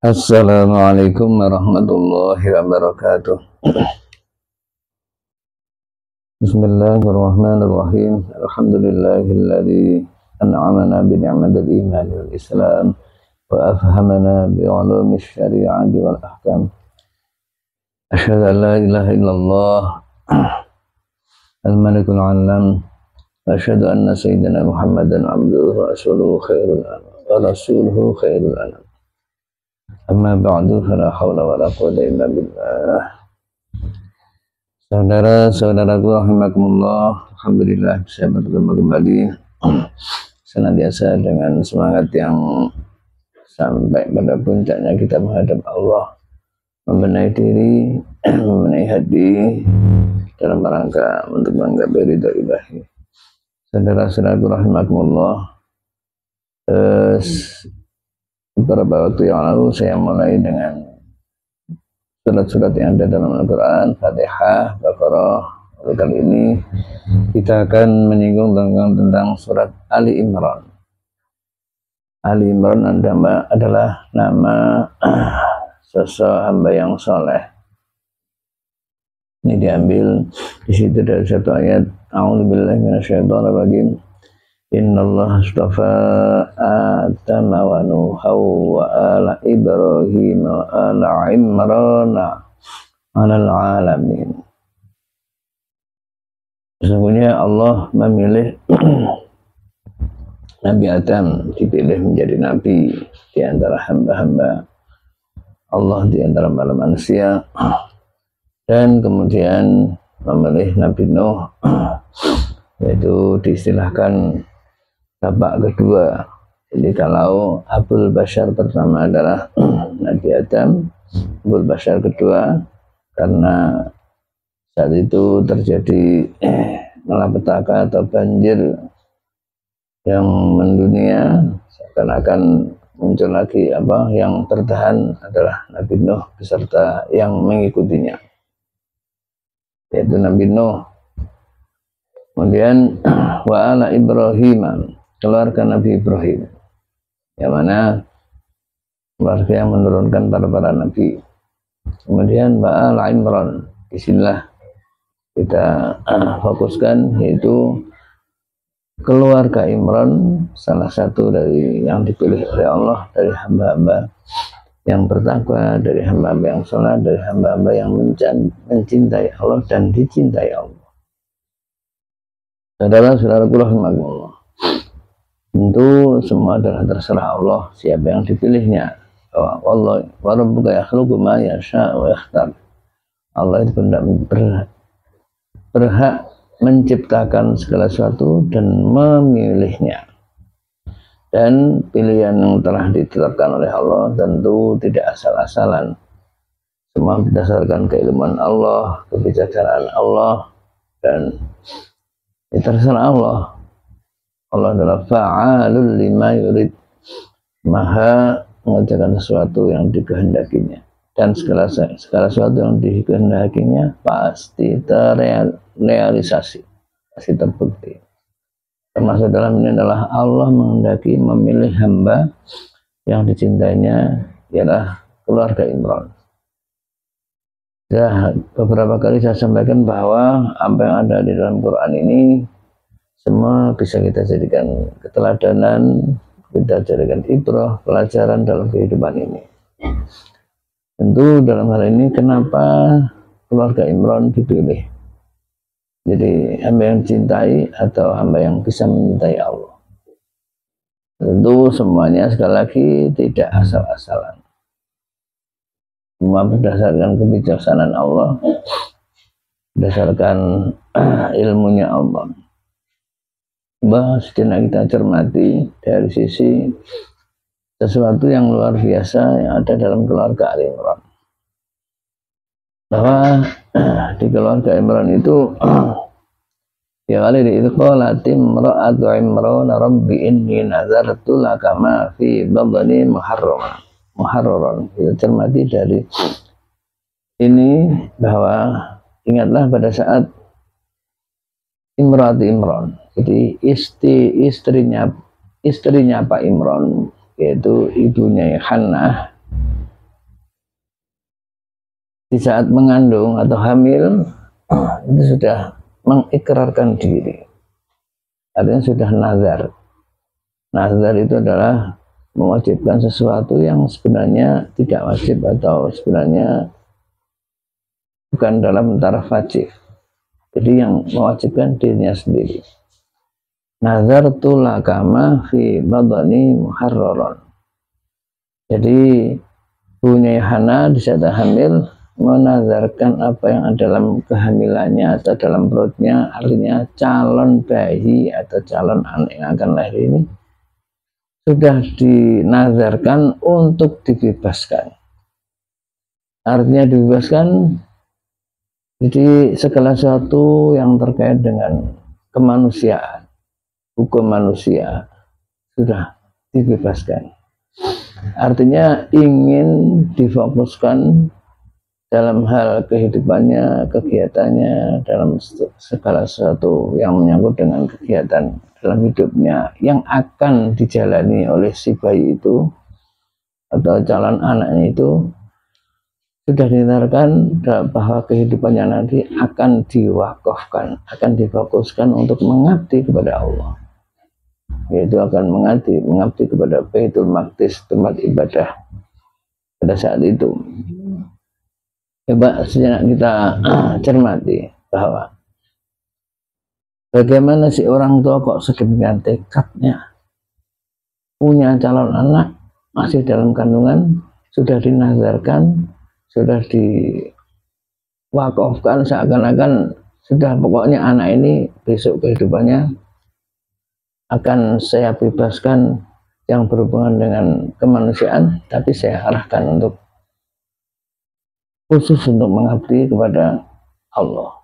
Assalamualaikum warahmatullahi wabarakatuh. Bismillahirrahmanirrahim. Alhamdulillahilladzi an'amana bi ni'matil iman wal islam wa afhamana bi ulumis syari'ati wal ahkam. Asyhadu an la ilaha illallah al-malikul alam wa asyhadu anna sayyidina Muhammadan abduhu wa rasuluhu khairul anam. Amma ba'du fala haula wala quwwata illa billah. Saudara-saudaraku rahimakumullah, alhamdulillah bisa bertemu kembali senantiasa dengan semangat yang sampai pada puncaknya kita menghadap Allah, membenahi diri, membenahi hati dalam rangka untuk menggapai ridha Ilahi. Saudara-saudaraku rahimakumullah, beberapa waktu yang lalu saya mulai dengan surat-surat yang ada dalam Al-Quran, Fatihah, Baqarah. Kali ini kita akan menyinggung tentang surat Ali Imran. Ali Imran adalah nama sosok hamba yang soleh. Ini diambil di situ dari satu ayat, A'udzubillahi minasyaitonirrajim. Innallaha astafa Adama wa Nuha wa ala Ibrahim wa ala Imran 'alal 'alamin. Sesungguhnya Allah memilih Nabi Adam, dipilih menjadi nabi di antara hamba-hamba Allah, di antara para manusia, dan kemudian memilih Nabi Nuh, yaitu diistilahkan bapak kedua. Jadi kalau Abul Bashar pertama adalah Nabi Adam, Abul Bashar kedua karena saat itu terjadi malapetaka atau banjir yang mendunia, seakan-akan muncul lagi yang tertahan adalah Nabi Nuh beserta yang mengikutinya, yaitu Nabi Nuh. Kemudian wa ala Ibrahim, keluarga Nabi Ibrahim, yang mana keluarga yang menurunkan para nabi. Kemudian wa ala Imran, disinilah kita fokuskan, yaitu keluarga Imran, salah satu dari yang dipilih oleh Allah dari hamba-hamba yang bertakwa, dari hamba-hamba yang saleh, dari hamba-hamba yang mencintai Allah dan dicintai Allah. Saudara-saudaraku rahimakumullah, tentu semua adalah terserah Allah siapa yang dipilihnya. Allah wa rabbuka yakhluqu ma yasha wa yakhtar. Allah itu berhak menciptakan segala sesuatu dan memilihnya. Dan pilihan yang telah ditetapkan oleh Allah tentu tidak asal-asalan. Semua berdasarkan keilmuan Allah, kebijaksanaan Allah, dan terserah Allah. Allah adalah fa'alul lima yurid, maha mengerjakan sesuatu yang dikehendakinya, dan segala sesuatu yang dikehendakinya pasti terrealisasi, pasti terbukti. Termasuk dalam ini adalah Allah menghendaki memilih hamba yang dicintainya, ialah keluarga Imran. Ya, beberapa kali saya sampaikan bahwa apa yang ada di dalam Quran ini semua bisa kita jadikan keteladanan, kita jadikan ibrah, pelajaran dalam kehidupan ini. Tentu dalam hal ini kenapa keluarga Imran dipilih? Jadi hamba yang dicintai atau hamba yang bisa mencintai Allah. Tentu semuanya sekali lagi tidak asal-asalan. Semua berdasarkan kebijaksanaan Allah, berdasarkan ilmunya Allah. Sejenak kita cermati dari sisi sesuatu yang luar biasa yang ada dalam keluarga Ali Imran. Bahwa di keluarga Imran itu ya kali itu qalat imra'atu Imran rabbi inni nazartu laka ma fi batni muharraran. Kita cermati dari ini bahwa ingatlah pada saat Imran, jadi istrinya Pak Imran, yaitu ibunya Hannah, di saat mengandung atau hamil itu sudah mengikrarkan diri, artinya sudah nazar. Nazar itu adalah mewajibkan sesuatu yang sebenarnya tidak wajib atau sebenarnya bukan dalam taraf wajib. Jadi yang mewajibkan dirinya sendiri. Nazartu lakama fi badani muharraron. Jadi Bunda Hana di saat hamil menazarkan apa yang ada dalam kehamilannya atau dalam perutnya, artinya calon bayi atau calon anak yang akan lahir ini sudah dinazarkan untuk dibebaskan. Artinya dibebaskan, jadi segala sesuatu yang terkait dengan kemanusiaan, hukum manusia sudah dibebaskan. Artinya ingin difokuskan dalam hal kehidupannya, kegiatannya, dalam segala sesuatu yang menyangkut dengan kegiatan dalam hidupnya yang akan dijalani oleh si bayi itu atau calon anaknya itu, sudah dinyatakan bahwa kehidupannya nanti akan diwakafkan, akan difokuskan untuk mengabdi kepada Allah, yaitu akan mengabdi kepada Baitul Maqdis, tempat ibadah pada saat itu. Coba sejenak kita cermati bahwa bagaimana si orang tua kok sedemikian tekadnya punya calon anak masih dalam kandungan, sudah dinazarkan, sudah diwakafkan, seakan-akan sudah pokoknya anak ini besok kehidupannya akan saya bebaskan yang berhubungan dengan kemanusiaan, tapi saya arahkan untuk khusus untuk mengabdi kepada Allah.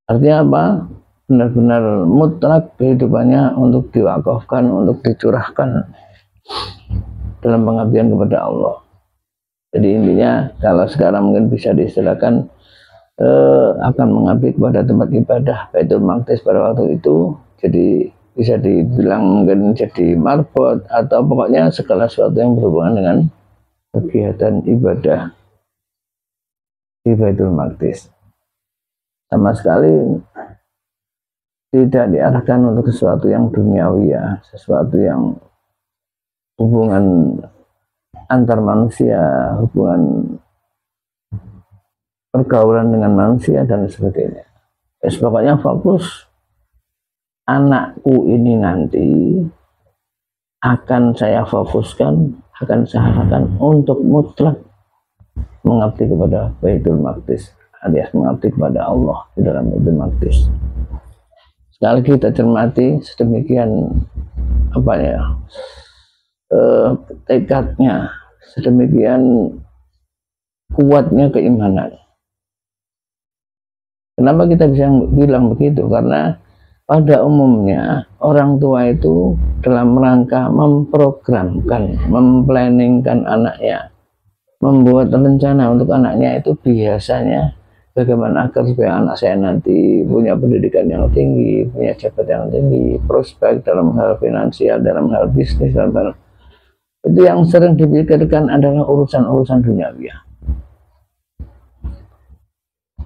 Artinya apa? Benar-benar mutlak kehidupannya untuk diwakafkan, untuk dicurahkan dalam pengabdian kepada Allah. Jadi intinya kalau sekarang mungkin bisa diistilahkan akan mengabdi kepada tempat ibadah Baitul Maqdis pada waktu itu. Jadi bisa dibilang mungkin jadi marbot atau pokoknya segala sesuatu yang berhubungan dengan kegiatan ibadah di Baitul Maqdis. Sama sekali tidak diarahkan untuk sesuatu yang duniawi, ya, sesuatu yang hubungan antar manusia, hubungan pergaulan dengan manusia dan sebagainya. Pokoknya fokus, anakku ini nanti akan saya fokuskan, akan saya arahkan untuk mutlak mengabdi kepada Baitul Maqdis, alias mengabdi kepada Allah di dalam Baitul Maqdis. Sekali kita cermati sedemikian apa ya, tekadnya, sedemikian kuatnya keimanan. Kenapa kita bisa bilang begitu? Karena pada umumnya orang tua itu dalam rangka memprogramkan, memplanningkan anaknya, membuat rencana untuk anaknya itu biasanya bagaimana agar supaya anak saya nanti punya pendidikan yang tinggi, punya jabatan yang tinggi, prospek dalam hal finansial, dalam hal bisnis, dalam hal itu yang sering dipikirkan adalah urusan-urusan duniawi.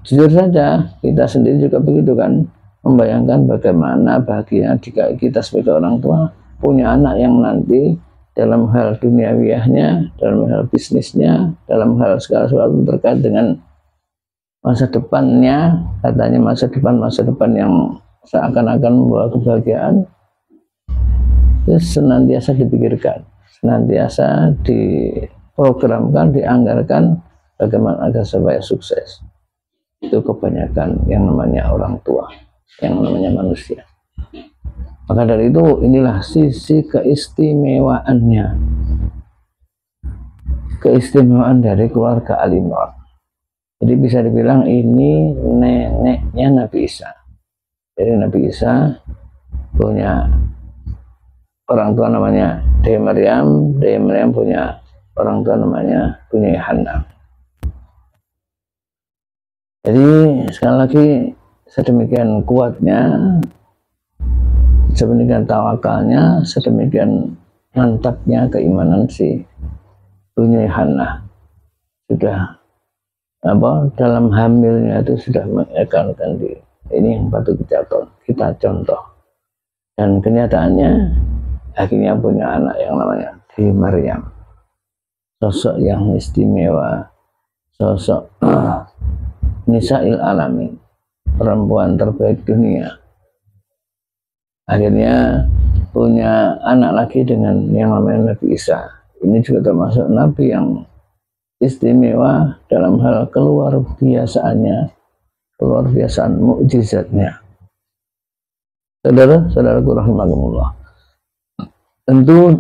Jujur saja kita sendiri juga begitu kan, membayangkan bagaimana bahagia jika kita sebagai orang tua punya anak yang nanti dalam hal duniawiahnya, dalam hal bisnisnya, dalam hal segala sesuatu terkait dengan masa depannya, katanya masa depan yang seakan-akan membawa kebahagiaan, itu senantiasa dipikirkan, senantiasa diprogramkan, dianggarkan bagaimana agar supaya sukses. Itu kebanyakan yang namanya orang tua, yang namanya manusia. Maka dari itu inilah sisi keistimewaannya, keistimewaan dari keluarga Al-Imran. Jadi bisa dibilang ini neneknya Nabi Isa. Jadi Nabi Isa punya orang tua namanya Dei Maryam punya orang tua namanya Bunda Hana. Jadi sekali lagi sedemikian kuatnya, sedemikian tawakalnya, sedemikian mantapnya keimanan si Bunda Hana. Sudah dalam hamilnya itu sudah mengekalkan diri. Ini yang patut kita contoh. Dan kenyataannya akhirnya punya anak yang namanya Dewi Maryam, sosok yang istimewa, sosok Nisa'il Alamin, perempuan terbaik dunia. Akhirnya punya anak lagi dengan yang namanya Nabi Isa. Ini juga termasuk Nabi yang istimewa dalam hal keluar biasaan mukjizatnya. Saudara-saudaraku rahimakumullah. Tentu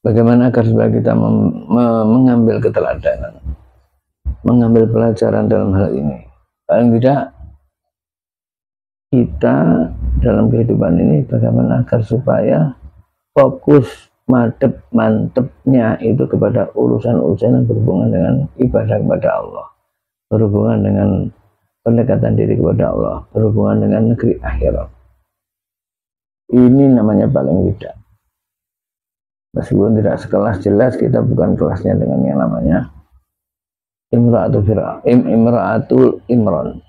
bagaimana agar supaya kita mengambil keteladanan, mengambil pelajaran dalam hal ini. Paling tidak kita dalam kehidupan ini bagaimana agar supaya fokus mantepnya itu kepada urusan-urusan yang berhubungan dengan ibadah kepada Allah, berhubungan dengan pendekatan diri kepada Allah, berhubungan dengan negeri akhirat. Ini namanya paling tidak. Meskipun tidak sekelas, jelas kita bukan kelasnya dengan yang namanya Imra'atul Imran.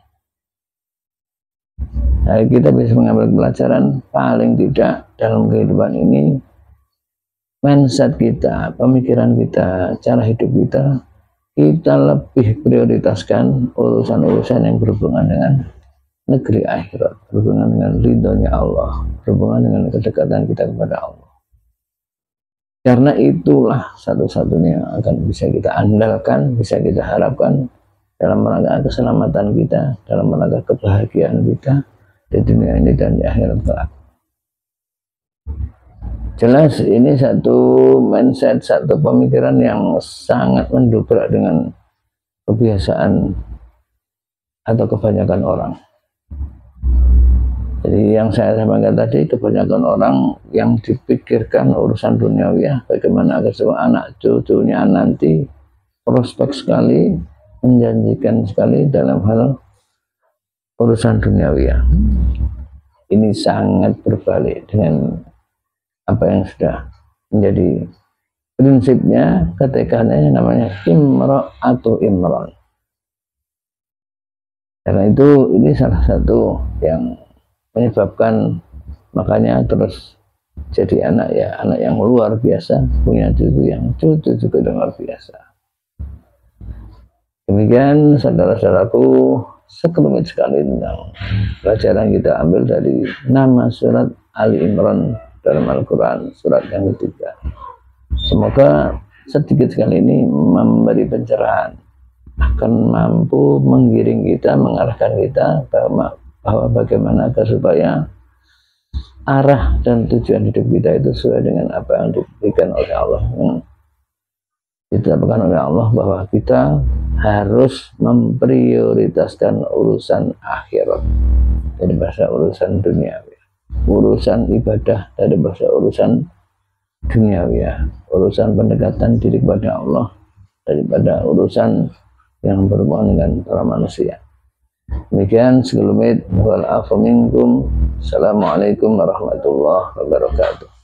Nah, kita bisa mengambil pelajaran paling tidak dalam kehidupan ini, mindset kita, pemikiran kita, cara hidup kita lebih prioritaskan urusan-urusan yang berhubungan dengan negeri akhirat, berhubungan dengan ridhonya Allah, berhubungan dengan kedekatan kita kepada Allah. Karena itulah satu-satunya yang akan bisa kita andalkan, bisa kita harapkan dalam rangka keselamatan kita, dalam rangka kebahagiaan kita di dunia ini dan di akhirat kelak. Jelas ini satu mindset, satu pemikiran yang sangat mendobrak dengan kebiasaan atau kebanyakan orang. Jadi yang saya sampaikan tadi, kebanyakan orang yang dipikirkan urusan duniawi, bagaimana agar semua anak cucunya nanti prospek sekali, menjanjikan sekali dalam hal urusan duniawi. Ini sangat berbalik dengan apa yang sudah menjadi prinsipnya ketika namanya Imra'atul Imran. Karena itu ini salah satu yang menyebabkan makanya terus jadi anak yang luar biasa, punya cucu juga luar biasa. Demikian saudara-saudaraku, sekelumit sekali tentang pelajaran kita ambil dari nama surat Ali Imran dalam Al-Quran, surat yang ketiga. Semoga sedikit sekali ini memberi pencerahan, akan mampu menggiring kita, mengarahkan kita bahwa bagaimana agar supaya arah dan tujuan hidup kita itu sesuai dengan apa yang diberikan oleh Allah, yang ditetapkan oleh Allah, bahwa kita harus memprioritaskan urusan akhirat dari bahasa urusan duniawi, urusan ibadah dari bahasa urusan duniawi, urusan pendekatan diri kepada Allah daripada urusan yang berhubungan dengan para manusia. Demikian sekelumit, wal afu minkum. Assalamualaikum warahmatullahi wabarakatuh.